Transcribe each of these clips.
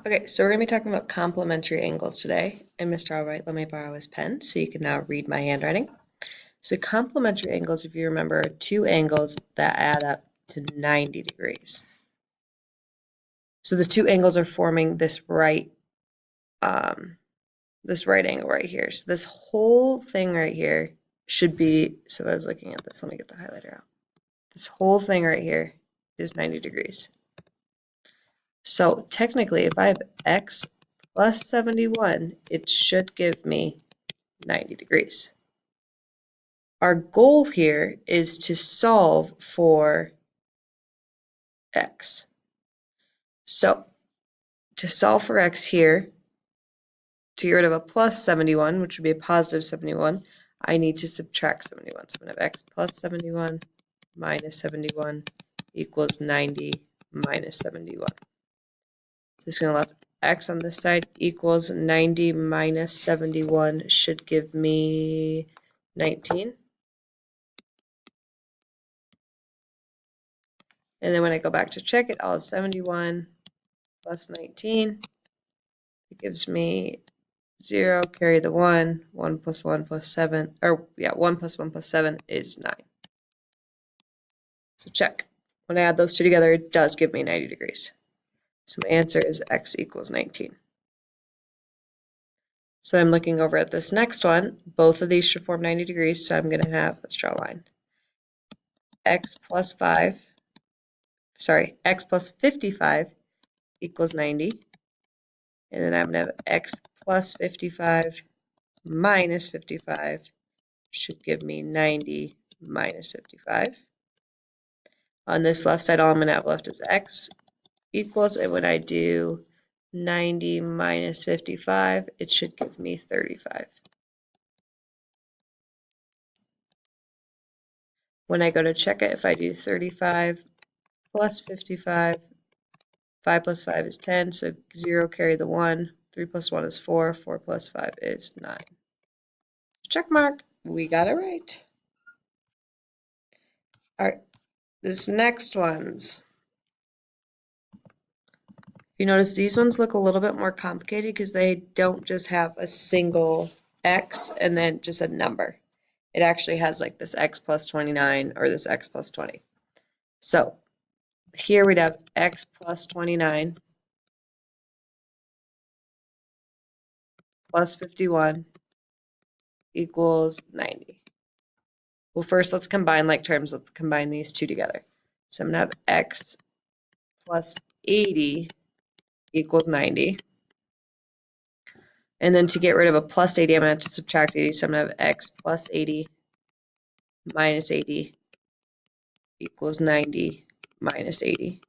Okay, so we're going to be talking about complementary angles today. And Mr. Albright, let me borrow his pen so you can now read my handwriting. So complementary angles, if you remember, are two angles that add up to 90 degrees. So the two angles are forming this right angle right here. So this whole thing right here should be, so I was looking at this, let me get the highlighter out. This whole thing right here is 90 degrees. So technically, if I have x plus 71, it should give me 90 degrees. Our goal here is to solve for x. So to solve for x here, to get rid of a plus 71, which would be a positive 71, I need to subtract 71. So I'm going to have x plus 71 minus 71 equals 90 minus 71. So it's going to left x on this side equals 90 minus 71 should give me 19. And then when I go back to check it, I'll have 71 plus 19. It gives me 0, carry the 1, 1 plus 1 plus 7, or yeah, 1 plus 1 plus 7 is 9. So check. When I add those two together, it does give me 90 degrees. So my answer is x equals 19. So I'm looking over at this next one. Both of these should form 90 degrees, so I'm going to have, let's draw a line, x plus 55 equals 90. And then I'm going to have x plus 55 minus 55 should give me 90 minus 55. On this left side, all I'm going to have left is x equals, and when I do 90 minus 55, it should give me 35. When I go to check it, if I do 35 plus 55, 5 plus 5 is 10, so 0 carry the 1, 3 plus 1 is 4, 4 plus 5 is 9. Check mark, we got it right. All right, this next one's, you notice these ones look a little bit more complicated because they don't just have a single x and then just a number. It actually has like this x plus 29 or this x plus 20. So here we'd have x plus 29 plus 51 equals 90. Well, first let's combine like terms. Let's combine these two together. So I'm going to have x plus 80 equals 90. And then to get rid of a plus 80, I'm going to have to subtract 80. So I'm going to have x plus 80 minus 80 equals 90 minus 80.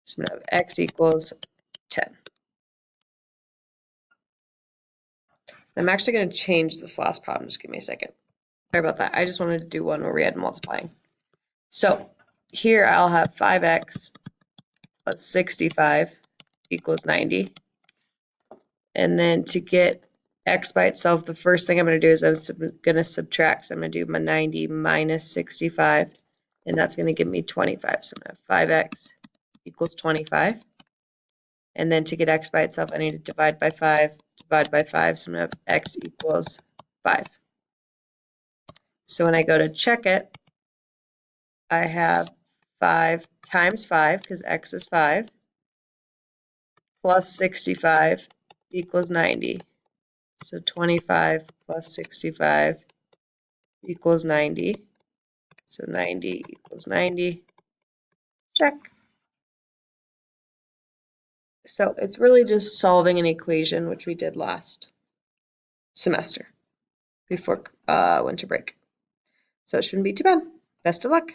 So I'm going to have x equals 10. I'm actually going to change this last problem. Just give me a second. Sorry about that. I just wanted to do one where we had multiplying. So here I'll have 5x plus 65 equals 90. And then to get x by itself, the first thing I'm going to do is I'm going to subtract. So I'm going to do my 90 minus 65, and that's going to give me 25. So I'm going to have 5x equals 25. And then to get x by itself, I need to divide by 5, divide by 5. So I'm going to have x equals 5. So when I go to check it, I have 5 times 5, because x is 5, plus 65 equals 90. So 25 plus 65 equals 90. So 90 equals 90. Check. So it's really just solving an equation, which we did last semester before winter break. So it shouldn't be too bad. Best of luck.